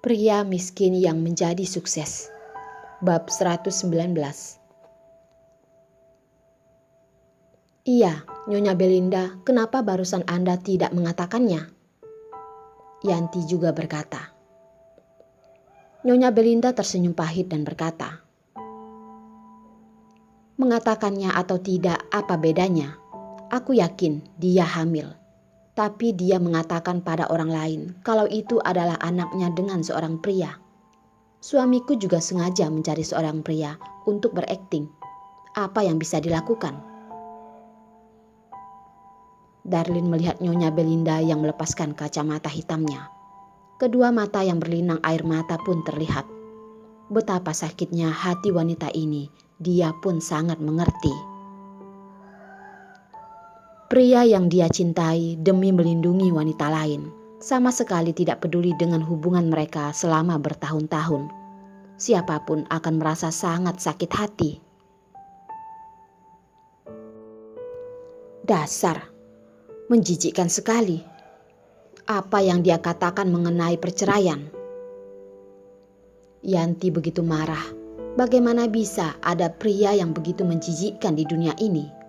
Pria miskin yang menjadi sukses. Bab 119. Iya, Nyonya Belinda, kenapa barusan Anda tidak mengatakannya? Yanti juga berkata. Nyonya Belinda tersenyum pahit dan berkata, mengatakannya atau tidak, apa bedanya? Aku yakin dia hamil. Tapi dia mengatakan pada orang lain kalau itu adalah anaknya dengan seorang pria. Suamiku juga sengaja mencari seorang pria untuk berakting. Apa yang bisa dilakukan? Darlin melihat Nyonya Belinda yang melepaskan kacamata hitamnya. Kedua mata yang berlinang air mata pun terlihat. Betapa sakitnya hati wanita ini, dia pun sangat mengerti. Pria yang dia cintai demi melindungi wanita lain, sama sekali tidak peduli dengan hubungan mereka selama bertahun-tahun. Siapapun akan merasa sangat sakit hati. Dasar, menjijikkan sekali. Apa yang dia katakan mengenai perceraian? Yanti begitu marah. Bagaimana bisa ada pria yang begitu menjijikkan di dunia ini?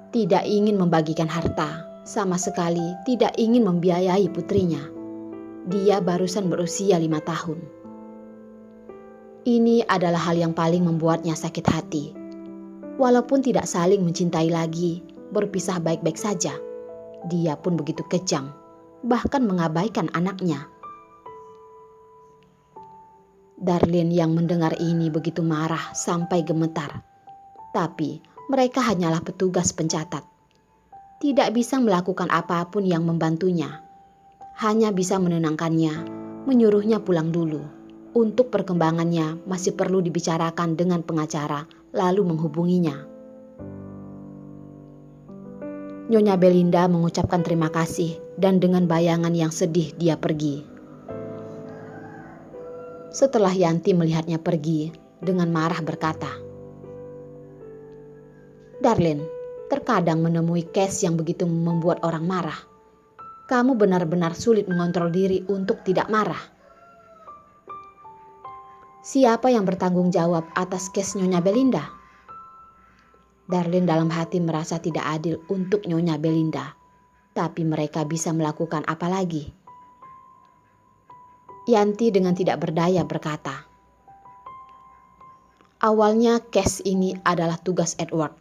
Tidak ingin membagikan harta, sama sekali tidak ingin membiayai putrinya. Dia barusan berusia 5 tahun. Ini adalah hal yang paling membuatnya sakit hati. Walaupun tidak saling mencintai lagi, berpisah baik-baik saja. Dia pun begitu kejam, bahkan mengabaikan anaknya. Darlin yang mendengar ini begitu marah sampai gemetar. Tapi mereka hanyalah petugas pencatat. Tidak bisa melakukan apapun yang membantunya. Hanya bisa menenangkannya, menyuruhnya pulang dulu. Untuk perkembangannya masih perlu dibicarakan dengan pengacara, lalu menghubunginya. Nyonya Belinda mengucapkan terima kasih dan dengan bayangan yang sedih dia pergi. Setelah Yanti melihatnya pergi, dengan marah berkata, Darlin, terkadang menemui case yang begitu membuat orang marah. Kamu benar-benar sulit mengontrol diri untuk tidak marah. Siapa yang bertanggung jawab atas case Nyonya Belinda? Darlin dalam hati merasa tidak adil untuk Nyonya Belinda. Tapi mereka bisa melakukan apa lagi? Yanti dengan tidak berdaya berkata, awalnya case ini adalah tugas Edward.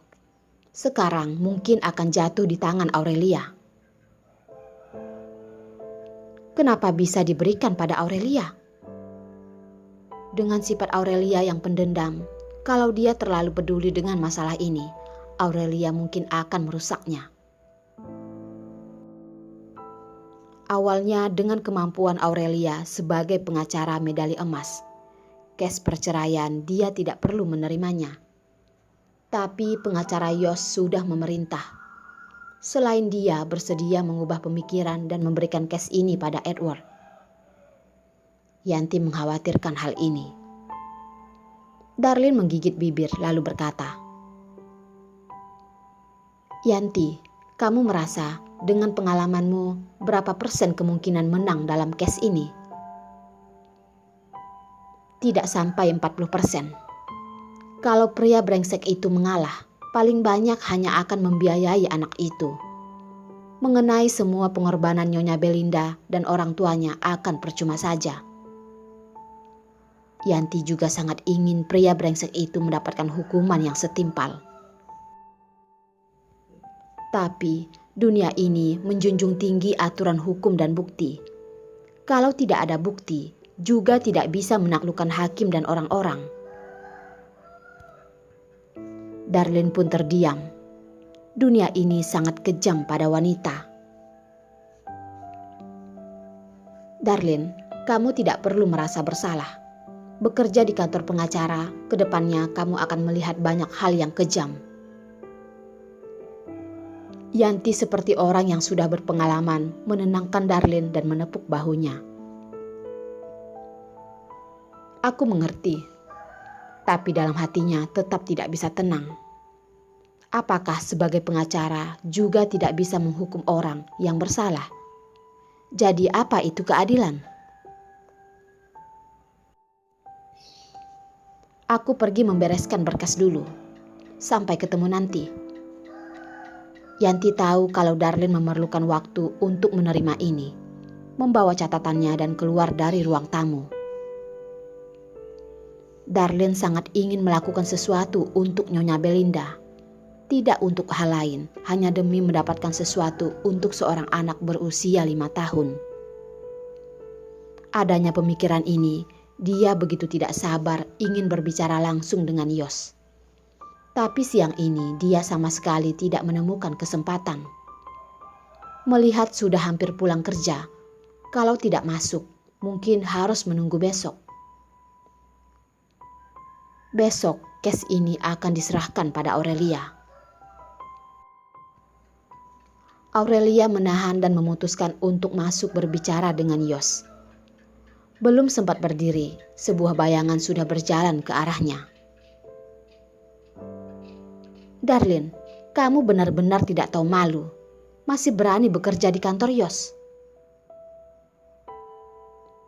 Sekarang mungkin akan jatuh di tangan Aurelia. Kenapa bisa diberikan pada Aurelia? Dengan sifat Aurelia yang pendendam, kalau dia terlalu peduli dengan masalah ini, Aurelia mungkin akan merusaknya. Awalnya dengan kemampuan Aurelia sebagai pengacara medali emas, case perceraian dia tidak perlu menerimanya. Tapi pengacara Yos sudah memerintah. Selain dia bersedia mengubah pemikiran dan memberikan case ini pada Edward. Yanti mengkhawatirkan hal ini. Darlin menggigit bibir lalu berkata, Yanti, kamu merasa dengan pengalamanmu berapa persen kemungkinan menang dalam case ini? Tidak sampai 40%. Kalau pria brengsek itu mengalah, paling banyak hanya akan membiayai anak itu. Mengenai semua pengorbanan Nyonya Belinda dan orang tuanya akan percuma saja. Yanti juga sangat ingin pria brengsek itu mendapatkan hukuman yang setimpal. Tapi dunia ini menjunjung tinggi aturan hukum dan bukti. Kalau tidak ada bukti, juga tidak bisa menaklukkan hakim dan orang-orang. Darlin pun terdiam. Dunia ini sangat kejam pada wanita. Darlin, kamu tidak perlu merasa bersalah. Bekerja di kantor pengacara, kedepannya kamu akan melihat banyak hal yang kejam. Yanti seperti orang yang sudah berpengalaman menenangkan Darlin dan menepuk bahunya. Aku mengerti. Tapi dalam hatinya tetap tidak bisa tenang. Apakah sebagai pengacara juga tidak bisa menghukum orang yang bersalah? Jadi apa itu keadilan? Aku pergi membereskan berkas dulu. Sampai ketemu nanti. Yanti tahu kalau Darlin memerlukan waktu untuk menerima ini. Membawa catatannya dan keluar dari ruang tamu. Darlin sangat ingin melakukan sesuatu untuk Nyonya Belinda. Tidak untuk hal lain, hanya demi mendapatkan sesuatu untuk seorang anak berusia 5 tahun. Adanya pemikiran ini, dia begitu tidak sabar ingin berbicara langsung dengan Yos. Tapi siang ini dia sama sekali tidak menemukan kesempatan. Melihat sudah hampir pulang kerja, kalau tidak masuk, mungkin harus menunggu besok. Besok, kes ini akan diserahkan pada Aurelia. Aurelia menahan dan memutuskan untuk masuk berbicara dengan Yos. Belum sempat berdiri, sebuah bayangan sudah berjalan ke arahnya. Darlin, kamu benar-benar tidak tahu malu. Masih berani bekerja di kantor Yos.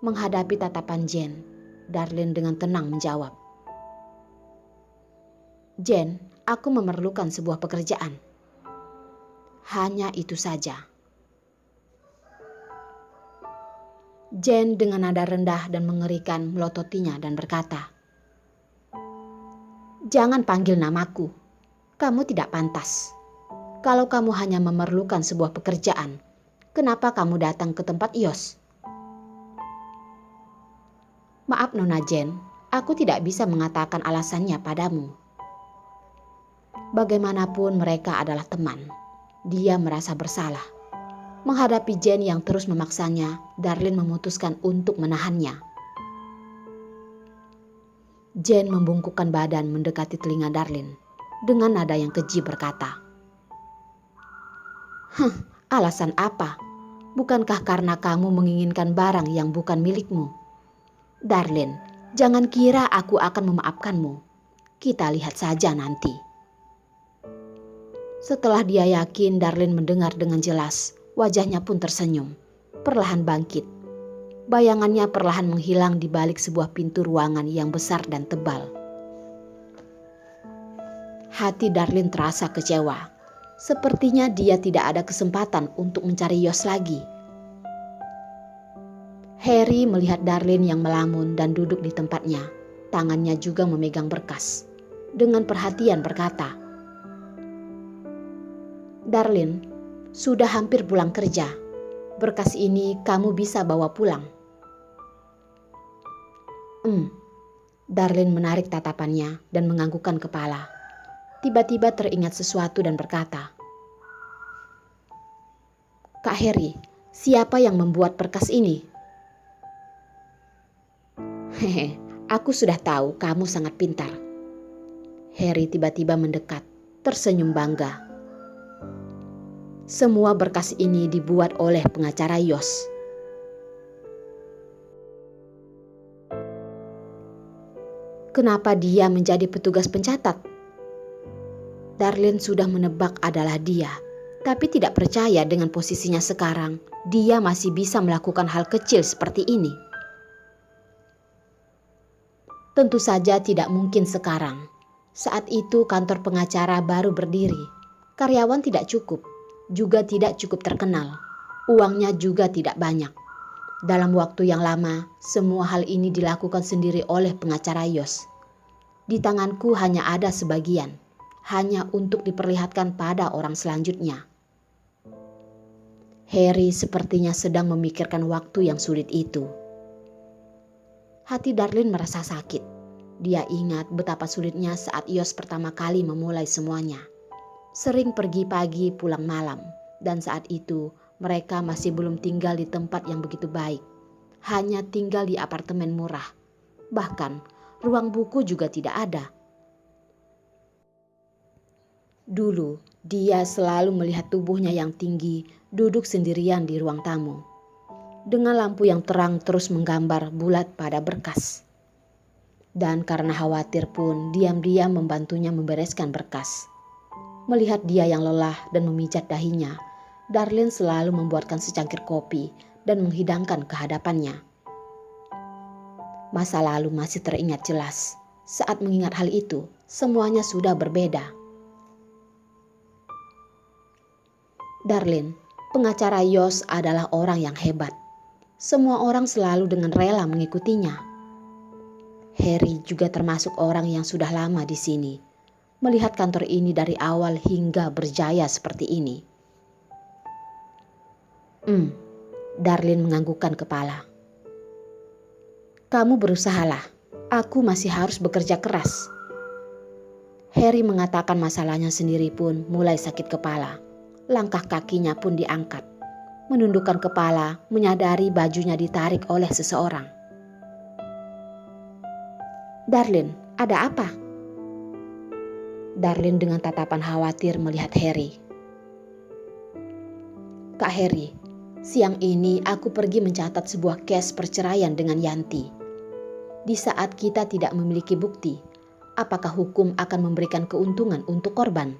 Menghadapi tatapan Jen, Darlin dengan tenang menjawab. Jen, aku memerlukan sebuah pekerjaan. Hanya itu saja. Jen dengan nada rendah dan mengerikan melototinya dan berkata, jangan panggil namaku. Kamu tidak pantas. Kalau kamu hanya memerlukan sebuah pekerjaan, kenapa kamu datang ke tempat Yos? Maaf Nona Jen, aku tidak bisa mengatakan alasannya padamu. Bagaimanapun mereka adalah teman. Dia merasa bersalah. Menghadapi Jen yang terus memaksanya, Darlin memutuskan untuk menahannya. Jen membungkukkan badan mendekati telinga Darlin. Dengan nada yang keji berkata, alasan apa? Bukankah karena kamu menginginkan barang yang bukan milikmu? Darlin, jangan kira aku akan memaafkanmu. Kita lihat saja nanti. Setelah dia yakin Darlin mendengar dengan jelas, wajahnya pun tersenyum, perlahan bangkit. Bayangannya perlahan menghilang di balik sebuah pintu ruangan yang besar dan tebal. Hati Darlin terasa kecewa. Sepertinya dia tidak ada kesempatan untuk mencari Yos lagi. Harry melihat Darlin yang melamun dan duduk di tempatnya. Tangannya juga memegang berkas. Dengan perhatian berkata, Darlin, sudah hampir pulang kerja. Berkas ini kamu bisa bawa pulang. Darlin menarik tatapannya dan menganggukkan kepala. Tiba-tiba teringat sesuatu dan berkata, Kak Harry, siapa yang membuat berkas ini? Hehe, aku sudah tahu kamu sangat pintar. Harry tiba-tiba mendekat, tersenyum bangga. Semua berkas ini dibuat oleh pengacara Yos. Kenapa dia menjadi petugas pencatat? Darlin sudah menebak adalah dia, tapi tidak percaya dengan posisinya sekarang. Dia masih bisa melakukan hal kecil seperti ini. Tentu saja tidak mungkin sekarang. Saat itu kantor pengacara baru berdiri. Karyawan tidak cukup. Juga tidak cukup terkenal. Uangnya juga tidak banyak. Dalam waktu yang lama, semua hal ini dilakukan sendiri oleh pengacara Yos. Di tanganku hanya ada sebagian, hanya untuk diperlihatkan pada orang selanjutnya. Harry sepertinya sedang memikirkan waktu yang sulit itu. Hati Darlin merasa sakit. Dia ingat betapa sulitnya saat Yos pertama kali memulai semuanya. Sering pergi pagi pulang malam, dan saat itu mereka masih belum tinggal di tempat yang begitu baik. Hanya tinggal di apartemen murah. Bahkan ruang buku juga tidak ada. Dulu dia selalu melihat tubuhnya yang tinggi duduk sendirian di ruang tamu. Dengan lampu yang terang terus menggambar bulat pada berkas. Dan karena khawatir pun diam-diam membantunya membereskan berkas. Melihat dia yang lelah dan memijat dahinya, Darlin selalu membuatkan secangkir kopi dan menghidangkan kehadapannya. Masa lalu masih teringat jelas. Saat mengingat hal itu, semuanya sudah berbeda. Darlene, pengacara Yos adalah orang yang hebat. Semua orang selalu dengan rela mengikutinya. Harry juga termasuk orang yang sudah lama di sini, melihat kantor ini dari awal hingga berjaya seperti ini. Darlene menganggukkan kepala. Kamu berusahalah, aku masih harus bekerja keras. Harry mengatakan masalahnya sendiri pun mulai sakit kepala. Langkah kakinya pun diangkat. Menundukkan kepala, menyadari bajunya ditarik oleh seseorang. Darlene, ada apa? Darlene dengan tatapan khawatir melihat Harry. Kak Harry, siang ini aku pergi mencatat sebuah case perceraian dengan Yanti. Di saat kita tidak memiliki bukti, apakah hukum akan memberikan keuntungan untuk korban?